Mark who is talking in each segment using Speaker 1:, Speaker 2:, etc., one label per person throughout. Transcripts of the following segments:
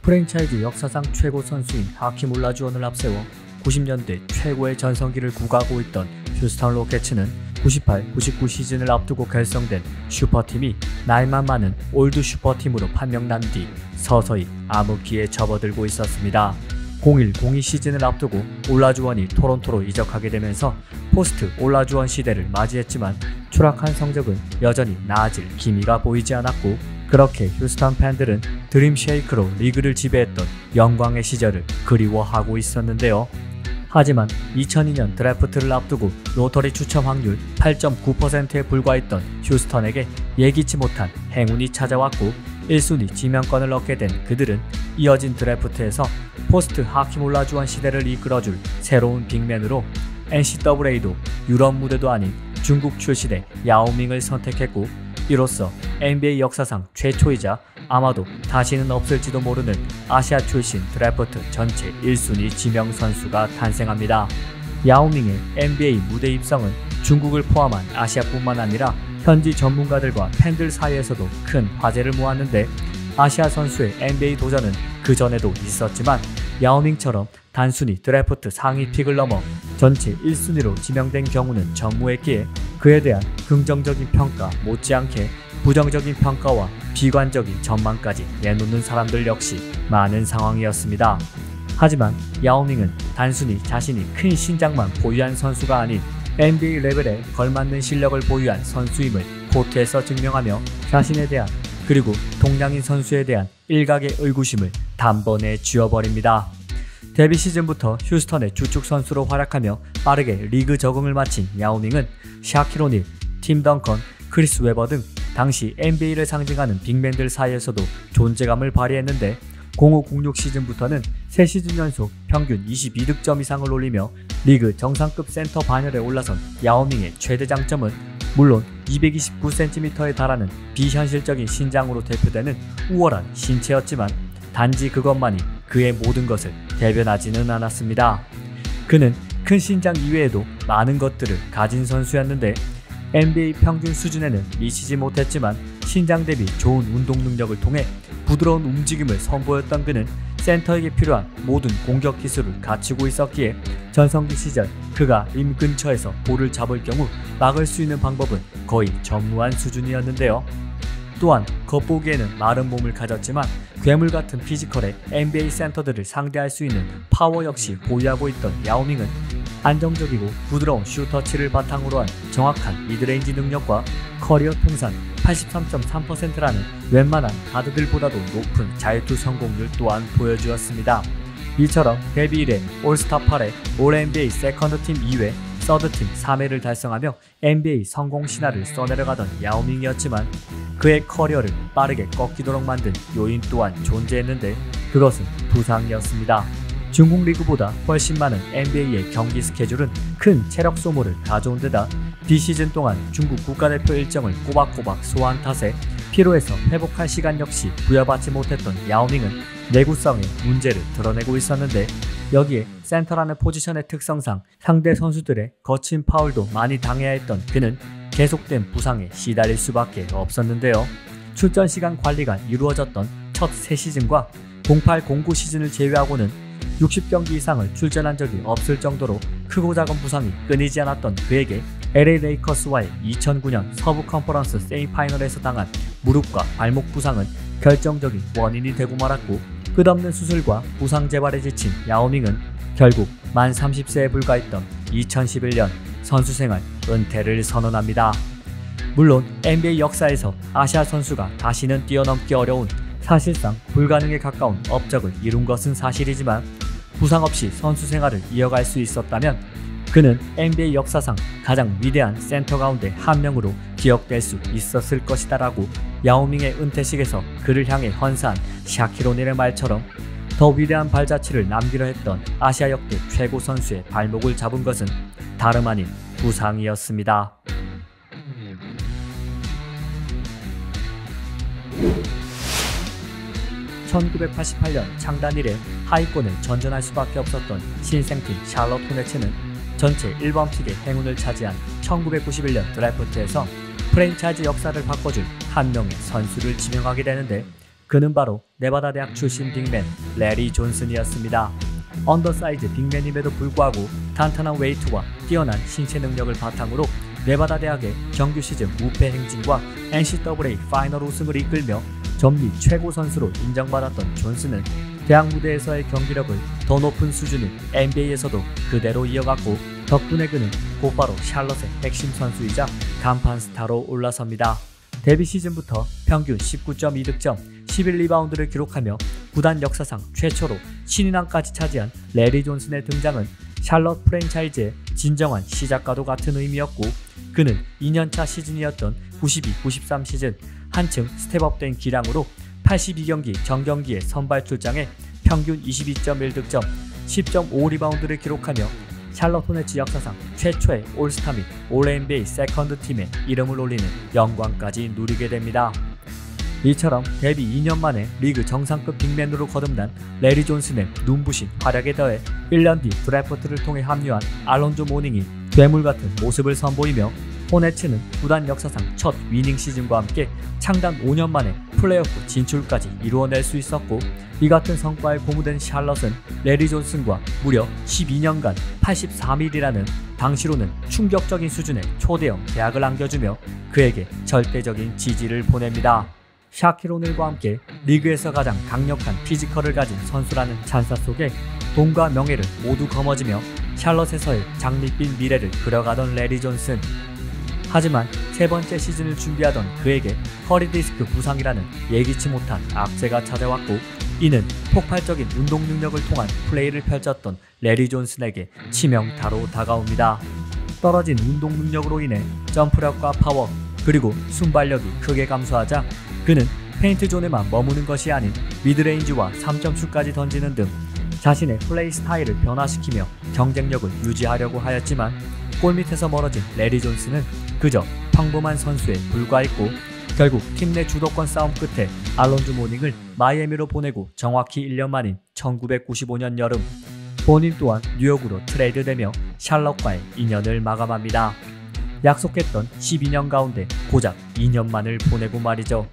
Speaker 1: 프랜차이즈 역사상 최고 선수인 하킴 올라주원을 앞세워 90년대 최고의 전성기를 구가하고 있던 휴스턴 로켓츠는 98-99 시즌을 앞두고 결성된 슈퍼팀이 나이만 많은 올드 슈퍼팀으로 판명난 뒤 서서히 암흑기에 접어들고 있었습니다. 01-02 시즌을 앞두고 올라주원이 토론토로 이적하게 되면서 포스트 올라주원 시대를 맞이했지만 추락한 성적은 여전히 나아질 기미가 보이지 않았고, 그렇게 휴스턴 팬들은 드림 쉐이크로 리그를 지배했던 영광의 시절을 그리워하고 있었는데요. 하지만 2002년 드래프트를 앞두고 로터리 추첨 확률 8.9%에 불과했던 휴스턴에게 예기치 못한 행운이 찾아왔고 1순위 지명권을 얻게 된 그들은 이어진 드래프트에서 포스트 하킴 올라주원 시대를 이끌어줄 새로운 빅맨으로 NCAA도 유럽 무대도 아닌 중국 출신의 야오밍을 선택했고, 이로써 NBA 역사상 최초이자 아마도 다시는 없을지도 모르는 아시아 출신 드래프트 전체 1순위 지명 선수가 탄생합니다. 야오밍의 NBA 무대 입성은 중국을 포함한 아시아뿐만 아니라 현지 전문가들과 팬들 사이에서도 큰 화제를 모았는데, 아시아 선수의 NBA 도전은 그 전에도 있었지만 야오밍처럼 단순히 드래프트 상위 픽을 넘어 전체 1순위로 지명된 경우는 전무했기에 그에 대한 긍정적인 평가 못지않게 부정적인 평가와 비관적인 전망까지 내놓는 사람들 역시 많은 상황이었습니다. 하지만 야오밍은 단순히 자신이 큰 신장만 보유한 선수가 아닌 NBA 레벨에 걸맞는 실력을 보유한 선수임을 코트에서 증명하며 자신에 대한, 그리고 동양인 선수에 대한 일각의 의구심을 단번에 지워버립니다. 데뷔 시즌부터 휴스턴의 주축 선수로 활약하며 빠르게 리그 적응을 마친 야오밍은 샤킬 오닐, 팀 덩컨, 크리스 웨버 등 당시 NBA를 상징하는 빅맨들 사이에서도 존재감을 발휘했는데, 05-06 시즌부터는 3시즌 연속 평균 22득점 이상을 올리며 리그 정상급 센터 반열에 올라선 야오밍의 최대 장점은 물론 229cm에 달하는 비현실적인 신장으로 대표되는 우월한 신체였지만 단지 그것만이 그의 모든 것을 대변하지는 않았습니다. 그는 큰 신장 이외에도 많은 것들을 가진 선수였는데 NBA 평균 수준에는 미치지 못했지만 신장 대비 좋은 운동 능력을 통해 부드러운 움직임을 선보였던 그는 센터에게 필요한 모든 공격 기술을 갖추고 있었기에 전성기 시절 그가 림 근처에서 볼을 잡을 경우 막을 수 있는 방법은 거의 전무한 수준이었는데요. 또한 겉보기에는 마른 몸을 가졌지만 괴물 같은 피지컬에 NBA 센터들을 상대할 수 있는 파워 역시 보유하고 있던 야오밍은 안정적이고 부드러운 슈터치를 바탕으로 한 정확한 미드레인지 능력과 커리어 통산 83.3%라는 웬만한 가드들보다도 높은 자유투 성공률 또한 보여주었습니다. 이처럼 데뷔 이래 올스타 8회 올 NBA 세컨드팀 2회, 서드팀 3회를 달성하며 NBA 성공 신화를 써내려가던 야오밍이었지만 그의 커리어를 빠르게 꺾이도록 만든 요인 또한 존재했는데 그것은 부상이었습니다. 중국 리그보다 훨씬 많은 NBA의 경기 스케줄은 큰 체력 소모를 가져온 데다 비시즌 동안 중국 국가대표 일정을 꼬박꼬박 소화한 탓에 피로에서 회복할 시간 역시 부여받지 못했던 야오밍은 내구성의 문제를 드러내고 있었는데, 여기에 센터라는 포지션의 특성상 상대 선수들의 거친 파울도 많이 당해야 했던 그는 계속된 부상에 시달릴 수밖에 없었는데요. 출전 시간 관리가 이루어졌던 첫 3시즌과 08-09 시즌을 제외하고는 60경기 이상을 출전한 적이 없을 정도로 크고 작은 부상이 끊이지 않았던 그에게 LA 레이커스와의 2009년 서부 컨퍼런스 세미파이널에서 당한 무릎과 발목 부상은 결정적인 원인이 되고 말았고, 끝없는 수술과 부상 재발에 지친 야오밍은 결국 만 30세에 불과했던 2011년 선수생활 은퇴를 선언합니다. 물론 NBA 역사에서 아시아 선수가 다시는 뛰어넘기 어려운, 사실상 불가능에 가까운 업적을 이룬 것은 사실이지만 부상 없이 선수 생활을 이어갈 수 있었다면 그는 NBA 역사상 가장 위대한 센터 가운데 한 명으로 기억될 수 있었을 것이다 라고 야오밍의 은퇴식에서 그를 향해 헌사한 샤킬 오닐의 말처럼 더 위대한 발자취를 남기려 했던 아시아 역대 최고 선수의 발목을 잡은 것은 다름 아닌 부상이었습니다. (1988년) 창단 이래 하위권을 전전할 수밖에 없었던 신생팀 샬럿 호네츠는 전체 1번 픽의 행운을 차지한 1991년 드래프트에서 프랜차이즈 역사를 바꿔줄 한 명의 선수를 지명하게 되는데, 그는 바로 네바다 대학 출신 빅맨 레리 존슨이었습니다. 언더사이즈 빅맨임에도 불구하고 탄탄한 웨이트와 뛰어난 신체 능력을 바탕으로 네바다 대학의 정규 시즌 무패 행진과 NCAA 파이널 우승을 이끌며 전미 최고 선수로 인정받았던 존슨은 대학 무대에서의 경기력을 더 높은 수준인 NBA에서도 그대로 이어갔고, 덕분에 그는 곧바로 샬럿의 핵심 선수이자 간판 스타로 올라섭니다. 데뷔 시즌부터 평균 19.2득점, 11리바운드를 기록하며 구단 역사상 최초로 신인왕까지 차지한 레리 존슨의 등장은 샬럿 프랜차이즈의 진정한 시작과도 같은 의미였고, 그는 2년차 시즌이었던 92-93 시즌 한층 스텝업된 기량으로 82경기 정경기에 선발 출장해 평균 22.1득점, 10.5리바운드를 기록하며 샬럿 호네츠 역사상 최초의 올스타 및 올 NBA 세컨드 팀에 이름을 올리는 영광까지 누리게 됩니다. 이처럼 데뷔 2년 만에 리그 정상급 빅맨으로 거듭난 레리 존슨의 눈부신 활약에 더해 1년 뒤 드래프트를 통해 합류한 알론조 모닝이 괴물같은 모습을 선보이며 호네츠는 구단 역사상 첫 위닝 시즌과 함께 창단 5년 만에 플레이오프 진출까지 이루어낼 수 있었고, 이 같은 성과에 고무된 샬럿은 레리 존슨과 무려 12년간 83일이라는 당시로는 충격적인 수준의 초대형 계약을 안겨주며 그에게 절대적인 지지를 보냅니다. 샤킬 오닐과 함께 리그에서 가장 강력한 피지컬을 가진 선수라는 찬사 속에 돈과 명예를 모두 거머쥐며 샬럿에서의 장밋빛 미래를 그려가던 레리 존슨. 하지만 세 번째 시즌을 준비하던 그에게 허리 디스크 부상이라는 예기치 못한 악재가 찾아왔고, 이는 폭발적인 운동 능력을 통한 플레이를 펼쳤던 레리 존슨에게 치명타로 다가옵니다. 떨어진 운동 능력으로 인해 점프력과 파워, 그리고 순발력이 크게 감소하자 그는 페인트 존에만 머무는 것이 아닌 미드레인지와 3점슛까지 던지는 등 자신의 플레이 스타일을 변화시키며 경쟁력을 유지하려고 하였지만, 골밑에서 멀어진 레리 존슨은 그저 평범한 선수에 불과했고, 결국 팀 내 주도권 싸움 끝에 알론조 모닝을 마이애미로 보내고 정확히 1년 만인 1995년 여름 본인 또한 뉴욕으로 트레이드되며 샬럿과의 인연을 마감합니다. 약속했던 12년 가운데 고작 2년만을 보내고 말이죠.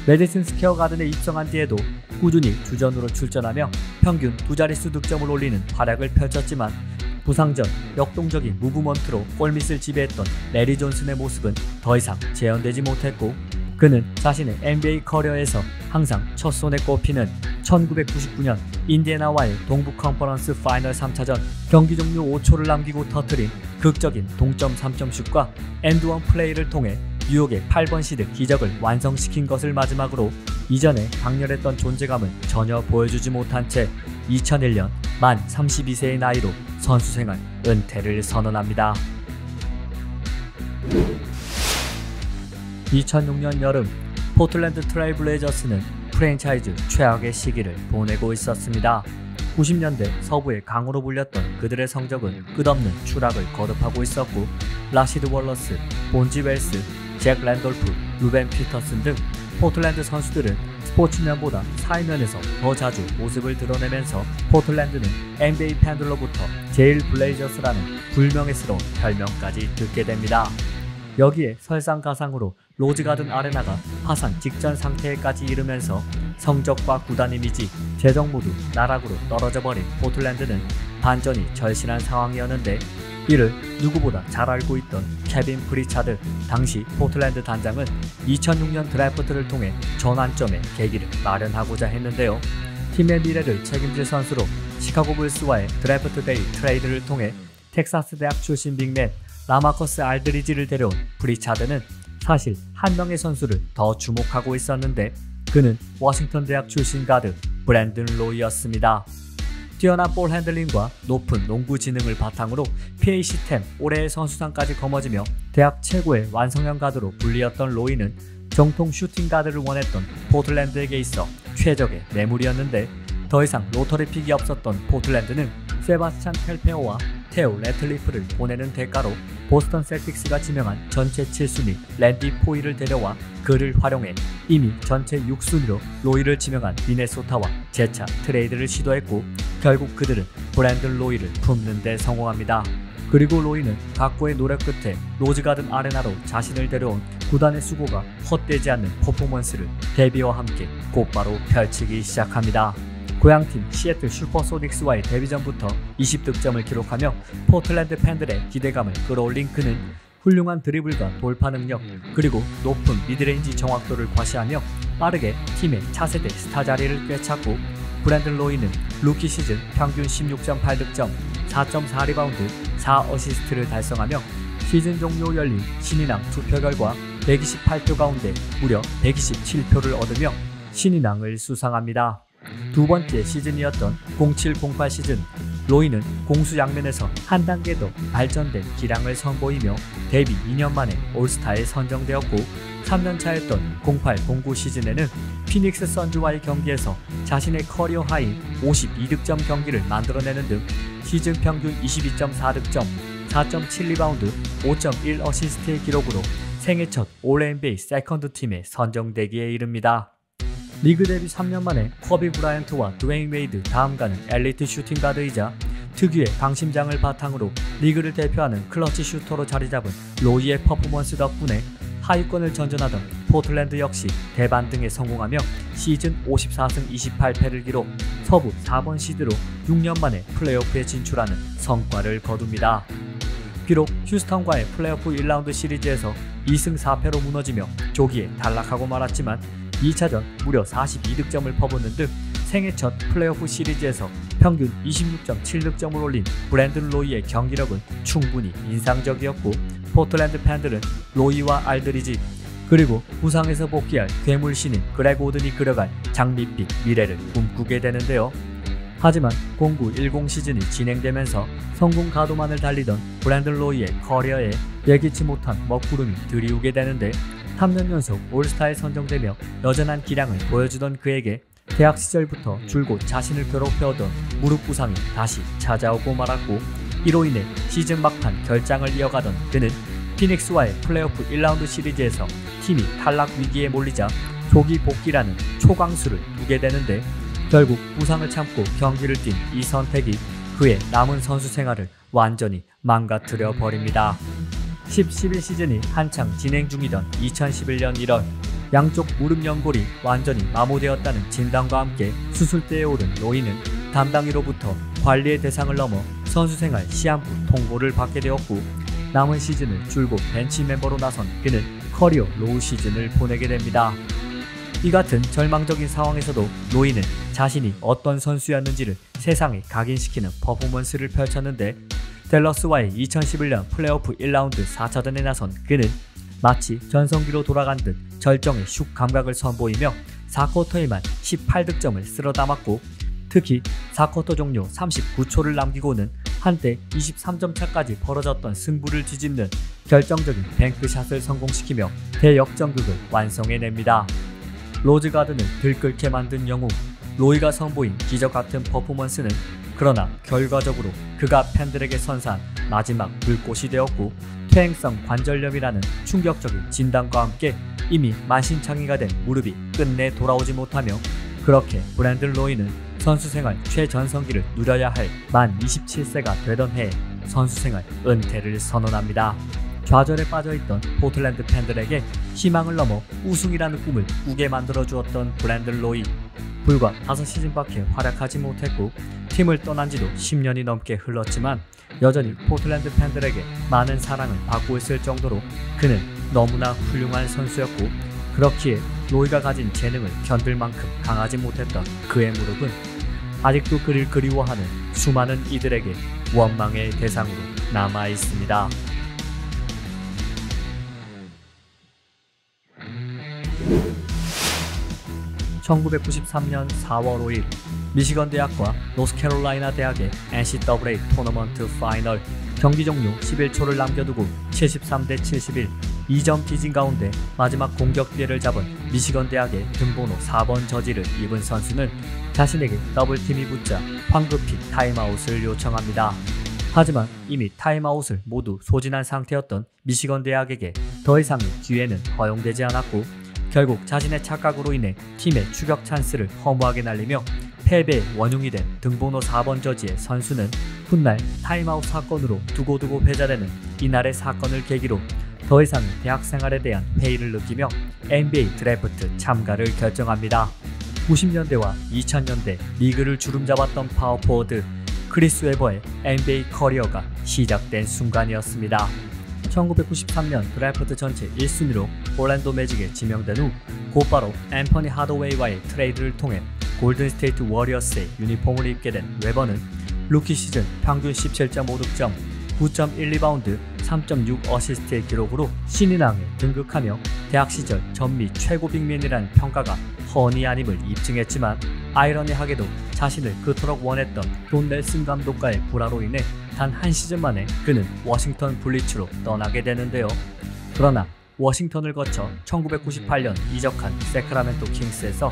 Speaker 1: 메디슨 스퀘어 가든에 입성한 뒤에도 꾸준히 주전으로 출전하며 평균 두 자릿수 득점을 올리는 활약을 펼쳤지만, 부상 전 역동적인 무브먼트로 골밑을 지배했던 레리 존슨의 모습은 더 이상 재현되지 못했고, 그는 자신의 NBA 커리어에서 항상 첫 손에 꼽히는 1999년 인디애나와의 동부 컨퍼런스 파이널 3차전 경기 종료 5초를 남기고 터뜨린 극적인 동점 3점슛과 엔드원 플레이를 통해 뉴욕의 8번 시드 기적을 완성시킨 것을 마지막으로 이전에 강렬했던 존재감을 전혀 보여주지 못한 채 2001년 만 32세의 나이로 선수생활 은퇴를 선언합니다. 2006년 여름 포틀랜드 트레일 블레이저스는 프랜차이즈 최악의 시기를 보내고 있었습니다. 90년대 서부의 강으로 불렸던 그들의 성적은 끝없는 추락을 거듭하고 있었고, 라시드 월러스, 본지 웰스, 잭 랜돌프, 루벤 피터슨 등 포틀랜드 선수들은 스포츠면보다 사회면에서 더 자주 모습을 드러내면서 포틀랜드는 NBA 팬들로부터 제일 블레이저스라는 불명예스러운 별명까지 듣게 됩니다. 여기에 설상가상으로 로즈가든 아레나가 파산 직전 상태에까지 이르면서 성적과 구단 이미지, 재정 모두 나락으로 떨어져버린 포틀랜드는 반전이 절실한 상황이었는데, 이를 누구보다 잘 알고 있던 케빈 프리차드 당시 포틀랜드 단장은 2006년 드래프트를 통해 전환점의 계기를 마련하고자 했는데요. 팀의 미래를 책임질 선수로 시카고 불스와의 드래프트 데이 트레이드를 통해 텍사스 대학 출신 빅맨 라마커스 알드리지를 데려온 프리차드는 사실 한 명의 선수를 더 주목하고 있었는데, 그는 워싱턴 대학 출신 가드 브랜든 로이였습니다. 뛰어난 볼 핸들링과 높은 농구 지능을 바탕으로 PAC10 올해의 선수상까지 거머쥐며 대학 최고의 완성형 가드로 불리었던 로이는 정통 슈팅 가드를 원했던 포틀랜드에게 있어 최적의 매물이었는데, 더 이상 로터리 픽이 없었던 포틀랜드는 세바스찬 텔페오와 테오 레틀리프를 보내는 대가로 보스턴 셀틱스가 지명한 전체 7순위 랜디 포이를 데려와 그를 활용해 이미 전체 6순위로 로이를 지명한 미네소타와 재차 트레이드를 시도했고, 결국 그들은 브랜든 로이를 품는 데 성공합니다. 그리고 로이는 각고의 노력 끝에 로즈가든 아레나로 자신을 데려온 구단의 수고가 헛되지 않는 퍼포먼스를 데뷔와 함께 곧바로 펼치기 시작합니다. 고향팀 시애틀 슈퍼소닉스와의 데뷔전부터 20득점을 기록하며 포틀랜드 팬들의 기대감을 끌어올린 그는 훌륭한 드리블과 돌파 능력, 그리고 높은 미드레인지 정확도를 과시하며 빠르게 팀의 차세대 스타 자리를 꿰찼고, 브랜든 로이는 루키 시즌 평균 16.8득점, 4.4리바운드, 4어시스트를 달성하며 시즌 종료 열린 신인왕 투표 결과 128표 가운데 무려 127표를 얻으며 신인왕을 수상합니다. 두 번째 시즌이었던 07-08 시즌, 로이는 공수 양면에서 한 단계 더 발전된 기량을 선보이며 데뷔 2년 만에 올스타에 선정되었고, 3년차였던 08-09 시즌에는 피닉스 선즈와의 경기에서 자신의 커리어 하이 52득점 경기를 만들어내는 등 시즌 평균 22.4득점, 4.7리바운드, 5.1어시스트의 기록으로 생애 첫 올 NBA 세컨드 팀에 선정되기에 이릅니다. 리그 데뷔 3년 만에 커비 브라이언트와 드웨인 웨이드 다음가는 엘리트 슈팅 가드이자 특유의 강심장을 바탕으로 리그를 대표하는 클러치 슈터로 자리잡은 로이의 퍼포먼스 덕분에 하위권을 전전하던 포틀랜드 역시 대반등에 성공하며 시즌 54승 28패를 기록, 서부 4번 시드로 6년 만에 플레이오프에 진출하는 성과를 거둡니다. 비록 휴스턴과의 플레이오프 1라운드 시리즈에서 2승 4패로 무너지며 조기에 탈락하고 말았지만 2차전 무려 42득점을 퍼붓는 등 생애 첫 플레이오프 시리즈에서 평균 26.7득점을 올린 브랜든 로이의 경기력은 충분히 인상적이었고, 포틀랜드 팬들은 로이와 알드리지, 그리고 부상에서 복귀할 괴물 신인 그렉 오든이 그려갈 장밋빛 미래를 꿈꾸게 되는데요. 하지만 09-10 시즌이 진행되면서 성공 가도만을 달리던 브랜든 로이의 커리어에 예기치 못한 먹구름이 들이우게 되는데, 3년 연속 올스타에 선정되며 여전한 기량을 보여주던 그에게 대학 시절부터 줄곧 자신을 괴롭혀오던 무릎 부상이 다시 찾아오고 말았고, 이로 인해 시즌 막판 결장을 이어가던 그는 피닉스와의 플레이오프 1라운드 시리즈에서 팀이 탈락 위기에 몰리자 조기 복귀라는 초강수를 두게 되는데, 결국 부상을 참고 경기를 뛴 이 선택이 그의 남은 선수 생활을 완전히 망가뜨려 버립니다. 10-11 시즌이 한창 진행 중이던 2011년 1월, 양쪽 무릎 연골이 완전히 마모되었다는 진단과 함께 수술대에 오른 로이는 담당이로부터 관리의 대상을 넘어 선수생활 시한부 통보를 받게 되었고, 남은 시즌을 줄곧 벤치 멤버로 나선 그는 커리어 로우 시즌을 보내게 됩니다. 이 같은 절망적인 상황에서도 로이는 자신이 어떤 선수였는지를 세상에 각인시키는 퍼포먼스를 펼쳤는데, 댈러스와의 2011년 플레이오프 1라운드 4차전에 나선 그는 마치 전성기로 돌아간 듯 절정의 슛 감각을 선보이며 4쿼터에만 18득점을 쓸어 담았고, 특히 4쿼터 종료 39초를 남기고는 한때 23점 차까지 벌어졌던 승부를 뒤집는 결정적인 뱅크샷을 성공시키며 대역전극을 완성해냅니다. 로즈가든을 들끓게 만든 영웅 로이가 선보인 기적같은 퍼포먼스는 그러나 결과적으로 그가 팬들에게 선사한 마지막 불꽃이 되었고, 퇴행성 관절염이라는 충격적인 진단과 함께 이미 만신창이가 된 무릎이 끝내 돌아오지 못하며, 그렇게 브랜든 로이는 선수생활 최전성기를 누려야 할 만 27세가 되던 해에 선수생활 은퇴를 선언합니다. 좌절에 빠져있던 포틀랜드 팬들에게 희망을 넘어 우승이라는 꿈을 꾸게 만들어주었던 브랜든 로이. 불과 5시즌밖에 활약하지 못했고 팀을 떠난 지도 10년이 넘게 흘렀지만 여전히 포틀랜드 팬들에게 많은 사랑을 받고 있을 정도로 그는 너무나 훌륭한 선수였고, 그렇기에 로이가 가진 재능을 견딜 만큼 강하지 못했던 그의 무릎은 아직도 그를 그리워하는 수많은 이들에게 원망의 대상으로 남아 있습니다. (1993년 4월 5일) 미시건 대학과 노스캐롤라이나 대학의 NCAA 토너먼트 파이널, 경기 종료 11초를 남겨두고 73-71 2점 뒤진 가운데 마지막 공격 기회를 잡은 미시건 대학의 등번호 4번 저지를 입은 선수는 자신에게 더블팀이 붙자 황급히 타임아웃을 요청합니다. 하지만 이미 타임아웃을 모두 소진한 상태였던 미시건 대학에게 더 이상의 기회는 허용되지 않았고, 결국 자신의 착각으로 인해 팀의 추격 찬스를 허무하게 날리며 패배의 원흉이 된 등번호 4번 저지의 선수는 훗날 타임아웃 사건으로 두고두고 회자되는 이날의 사건을 계기로 더 이상의 대학 생활에 대한 회의를 느끼며 NBA 드래프트 참가를 결정합니다. 90년대와 2000년대 리그를 주름잡았던 파워포워드 크리스 웨버의 NBA 커리어가 시작된 순간이었습니다. 1993년 드래프트 전체 1순위로 올랜도 매직에 지명된 후 곧바로 앤서니 하더웨이와의 트레이드를 통해 골든스테이트 워리어스의 유니폼을 입게 된 웨버는 루키 시즌 평균 17.5득점, 9.1리바운드, 3.6 어시스트의 기록으로 신인왕에 등극하며 대학 시절 전미 최고 빅맨이라는 평가가 허언이 아님을 입증했지만 아이러니하게도 자신을 그토록 원했던 돈 넬슨 감독과의 불화로 인해 단 한 시즌 만에 그는 워싱턴 블리츠로 떠나게 되는데요. 그러나 워싱턴을 거쳐 1998년 이적한 세크라멘토 킹스에서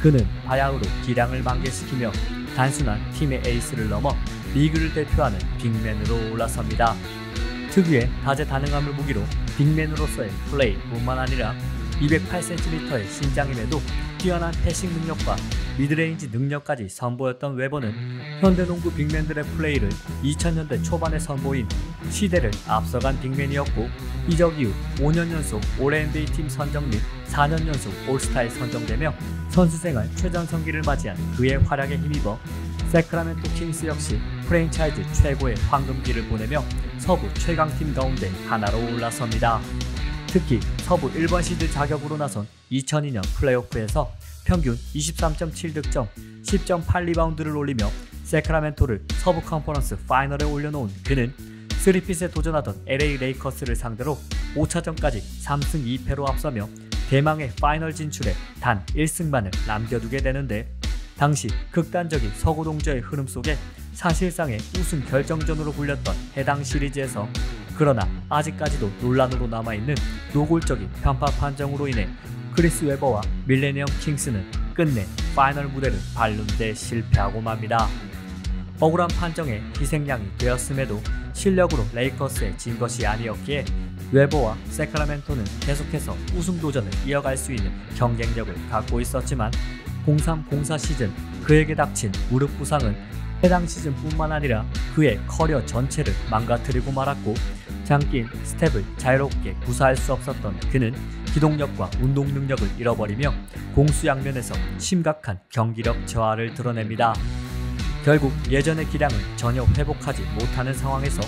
Speaker 1: 그는 바야흐로 기량을 만개시키며 단순한 팀의 에이스를 넘어 리그를 대표하는 빅맨으로 올라섭니다. 특유의 다재다능함을 무기로 빅맨으로서의 플레이뿐만 아니라 208cm의 신장임에도 뛰어난 패싱 능력과 미드레인지 능력까지 선보였던 웨버는 현대농구 빅맨들의 플레이를 2000년대 초반에 선보인 시대를 앞서간 빅맨이었고 이적 이후 5년 연속 올 NBA 팀 선정 및 4년 연속 올스타에 선정되며 선수생활 최전성기를 맞이한 그의 활약에 힘입어 세크라멘토 킹스 역시 프랜차이즈 최고의 황금기를 보내며 서부 최강팀 가운데 하나로 올라섭니다. 특히 서부 1번 시드 자격으로 나선 2002년 플레이오프에서 평균 23.7득점, 10.8리바운드를 올리며 세크라멘토를 서부 컨퍼런스 파이널에 올려놓은 그는 3핏에 도전하던 LA 레이커스를 상대로 5차전까지 3승 2패로 앞서며 대망의 파이널 진출에 단 1승만을 남겨두게 되는데 당시 극단적인 서구 동저의 흐름 속에 사실상의 우승 결정전으로 불렸던 해당 시리즈에서 그러나 아직까지도 논란으로 남아있는 노골적인 편파 판정으로 인해 크리스 웨버와 밀레니엄 킹스는 끝내 파이널 무대를 밟는 데 실패하고 맙니다. 억울한 판정에 희생양이 되었음에도 실력으로 레이커스에 진 것이 아니었기에 웨버와 세크라멘토는 계속해서 우승 도전을 이어갈 수 있는 경쟁력을 갖고 있었지만 03-04 시즌 그에게 닥친 무릎 부상은 해당 시즌뿐만 아니라 그의 커리어 전체를 망가뜨리고 말았고 장기인 스텝을 자유롭게 구사할 수 없었던 그는 기동력과 운동 능력을 잃어버리며 공수양면에서 심각한 경기력 저하를 드러냅니다. 결국 예전의 기량을 전혀 회복하지 못하는 상황에서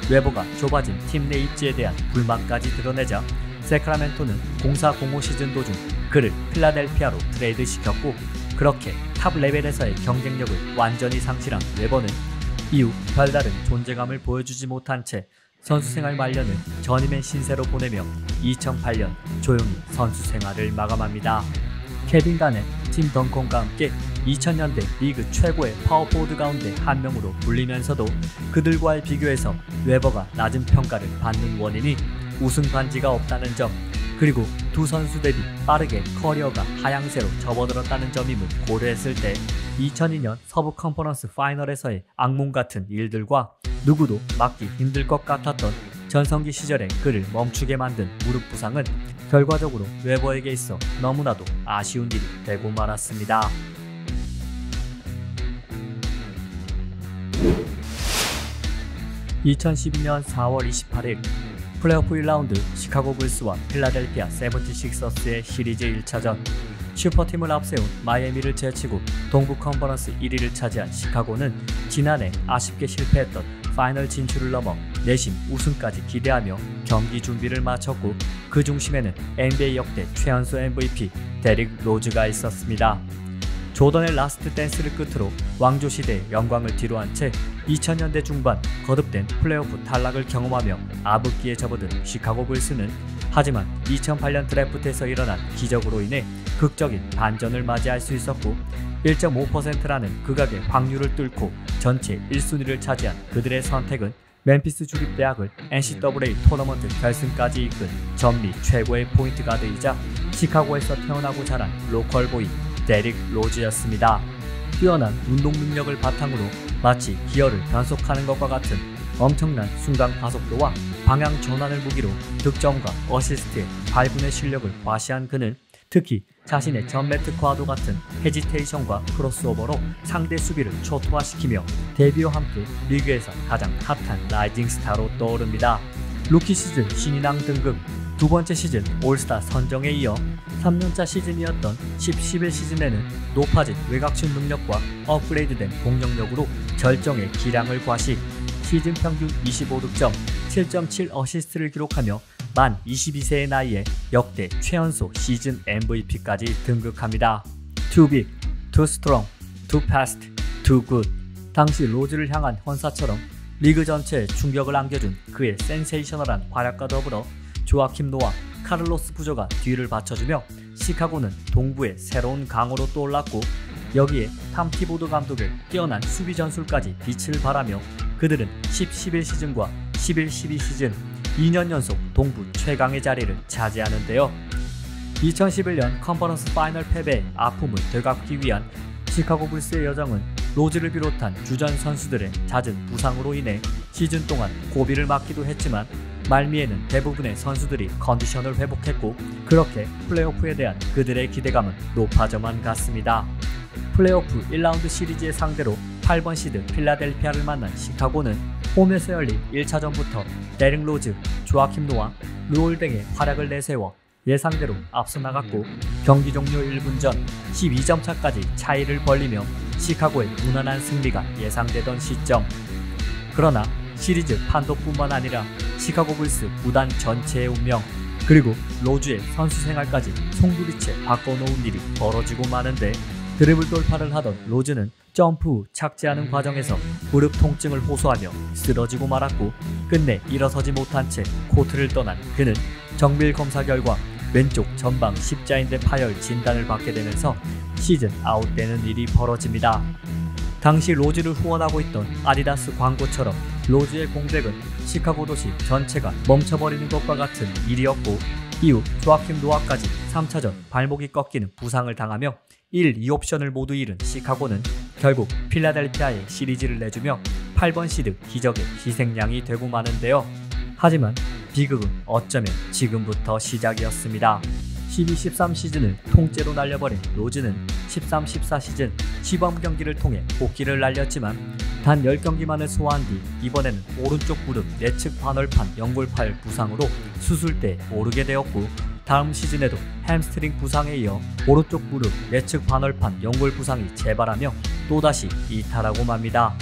Speaker 1: 웨버가 좁아진 팀 내 입지에 대한 불만까지 드러내자 세크라멘토는 04-05 시즌 도중 그를 필라델피아로 트레이드 시켰고 그렇게 탑 레벨에서의 경쟁력을 완전히 상실한 웨버는 이후 별다른 존재감을 보여주지 못한 채 선수생활 말년을 전임의 신세로 보내며 2008년 조용히 선수생활을 마감합니다. 케빈 가넷, 팀 덩컨과 함께 2000년대 리그 최고의 파워포워드 가운데 한 명으로 불리면서도 그들과의 비교해서 웨버가 낮은 평가를 받는 원인이 우승 반지가 없다는 점 그리고 두 선수 대비 빠르게 커리어가 하향세로 접어들었다는 점임을 고려했을 때 2002년 서부 컨퍼런스 파이널에서의 악몽 같은 일들과 누구도 막기 힘들 것 같았던 전성기 시절의 그를 멈추게 만든 무릎 부상은 결과적으로 웨버에게 있어 너무나도 아쉬운 일이 되고 말았습니다. (2012년 4월 28일) 플레이오프 1라운드 시카고 불스와 필라델피아 세븐티식서스의 시리즈 1차전 슈퍼팀을 앞세운 마이애미를 제치고 동부 컨퍼런스 1위를 차지한 시카고는 지난해 아쉽게 실패했던 파이널 진출을 넘어 내심 우승까지 기대하며 경기 준비를 마쳤고 그 중심에는 NBA 역대 최연소 MVP 데릭 로즈가 있었습니다. 조던의 라스트 댄스를 끝으로 왕조시대의 영광을 뒤로한 채 2000년대 중반 거듭된 플레이오프 탈락을 경험하며 암흑기에 접어든 시카고 불스는 하지만 2008년 드래프트에서 일어난 기적으로 인해 극적인 반전을 맞이할 수 있었고 1.5%라는 극악의 확률을 뚫고 전체 1순위를 차지한 그들의 선택은 멤피스 주립대학을 NCAA 토너먼트 결승까지 이끈 전미 최고의 포인트 가드이자 시카고에서 태어나고 자란 로컬보이 데릭 로즈였습니다. 뛰어난 운동 능력을 바탕으로 마치 기어를 변속하는 것과 같은 엄청난 순간 가속도와 방향 전환을 무기로 득점과 어시스트의 발군의 실력을 과시한 그는 특히 자신의 전매특화와도 같은 헤지테이션과 크로스오버로 상대 수비를 초토화시키며 데뷔와 함께 리그에서 가장 핫한 라이징 스타로 떠오릅니다. 루키 시즌 신인왕 등극, 두 번째 시즌 올스타 선정에 이어 3년차 시즌이었던 10-11 시즌에는 높아진 외곽슛 능력과 업그레이드된 공격력으로 절정의 기량을 과시, 시즌 평균 25득점, 7.7 어시스트를 기록하며 만 22세의 나이에 역대 최연소 시즌 MVP까지 등극합니다. Too big, too strong, too fast, too good. 당시 로즈를 향한 헌사처럼 리그 전체에 충격을 안겨준 그의 센세이셔널한 활약과 더불어 조아킴 노아, 카를로스 푸조가 뒤를 받쳐주며 시카고는 동부의 새로운 강호로 떠올랐고, 여기에 탐 티보드 감독의 뛰어난 수비 전술까지 빛을 발하며 그들은 10-11 시즌과 11-12 시즌 2년 연속 동부 최강의 자리를 차지하는데요. 2011년 컨퍼런스 파이널 패배의 아픔을 되갚기 위한 시카고 불스의 여정은 로즈를 비롯한 주전 선수들의 잦은 부상으로 인해 시즌 동안 고비를 맞기도 했지만, 말미에는 대부분의 선수들이 컨디션을 회복했고, 그렇게 플레이오프에 대한 그들의 기대감은 높아져만 갔습니다. 플레이오프 1라운드 시리즈의 상대로 8번 시드 필라델피아를 만난 시카고는 홈에서 열린 1차전부터 데릭 로즈, 조아킴 노아, 루올 등의 활약을 내세워 예상대로 앞서 나갔고, 경기 종료 1분 전 12점 차까지 차이를 벌리며 시카고의 무난한 승리가 예상되던 시점. 그러나 시리즈 판도뿐만 아니라 시카고 불스 구단 전체의 운명, 그리고 로즈의 선수 생활까지 송두리째 바꿔놓은 일이 벌어지고 마는데, 드리블 돌파를 하던 로즈는 점프 후 착지하는 과정에서 무릎 통증을 호소하며 쓰러지고 말았고, 끝내 일어서지 못한 채 코트를 떠난 그는 정밀 검사 결과 왼쪽 전방 십자인대 파열 진단을 받게 되면서 시즌 아웃되는 일이 벌어집니다. 당시 로즈를 후원하고 있던 아디다스 광고처럼 로즈의 공백은 시카고 도시 전체가 멈춰버리는 것과 같은 일이었고, 이후 조아킴 노아까지 3차전 발목이 꺾이는 부상을 당하며 1, 2옵션을 모두 잃은 시카고는 결국 필라델피아에 시리즈를 내주며 8번 시드 기적의 희생양이 되고 마는데요. 하지만 비극은 어쩌면 지금부터 시작이었습니다. 12-13 시즌을 통째로 날려버린 로즈는 13-14 시즌 시범 경기를 통해 복귀를 날렸지만 단 10경기만을 소화한 뒤 이번에는 오른쪽 무릎 내측 반월판 연골파열 부상으로 수술대에 오르게 되었고, 다음 시즌에도 햄스트링 부상에 이어 오른쪽 무릎 내측 반월판 연골 부상이 재발하며 또다시 이탈하고 맙니다.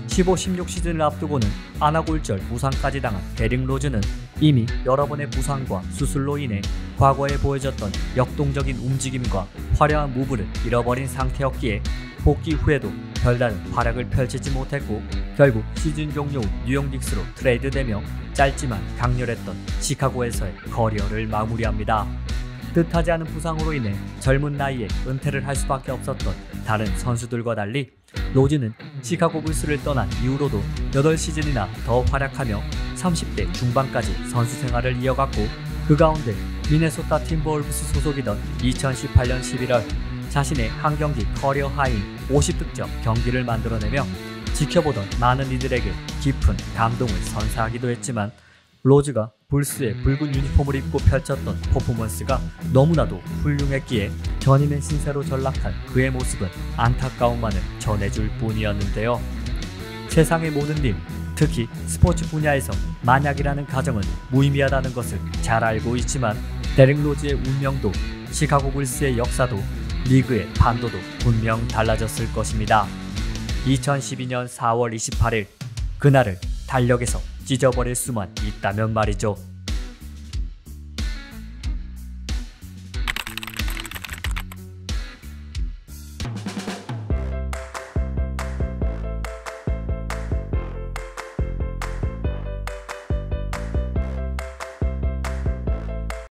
Speaker 1: 15-16 시즌을 앞두고는 아나골절 부상까지 당한 데릭 로즈는 이미 여러 번의 부상과 수술로 인해 과거에 보여줬던 역동적인 움직임과 화려한 무브를 잃어버린 상태였기에 복귀 후에도 별다른 활약을 펼치지 못했고, 결국 시즌 종료 후 뉴욕 닉스로 트레이드되며 짧지만 강렬했던 시카고에서의 커리어를 마무리합니다. 뜻하지 않은 부상으로 인해 젊은 나이에 은퇴를 할 수밖에 없었던 다른 선수들과 달리 로즈는 시카고 불스를 떠난 이후로도 8시즌이나 더 활약하며 30대 중반까지 선수 생활을 이어갔고, 그 가운데 미네소타 팀버울브스 소속이던 2018년 11월 자신의 한 경기 커리어 하이인 50득점 경기를 만들어내며 지켜보던 많은 이들에게 깊은 감동을 선사하기도 했지만, 로즈가 불스의 붉은 유니폼을 입고 펼쳤던 퍼포먼스가 너무나도 훌륭했기에 전임의 신세로 전락한 그의 모습은 안타까움만을 전해줄 뿐이었는데요. 세상의 모든 일, 특히 스포츠 분야에서 만약이라는 가정은 무의미하다는 것을 잘 알고 있지만, 데릭 로즈의 운명도 시카고 불스의 역사도 리그의 판도도 분명 달라졌을 것입니다. 2012년 4월 28일 그날을 달력에서 찢어버릴 수만 있다면 말이죠.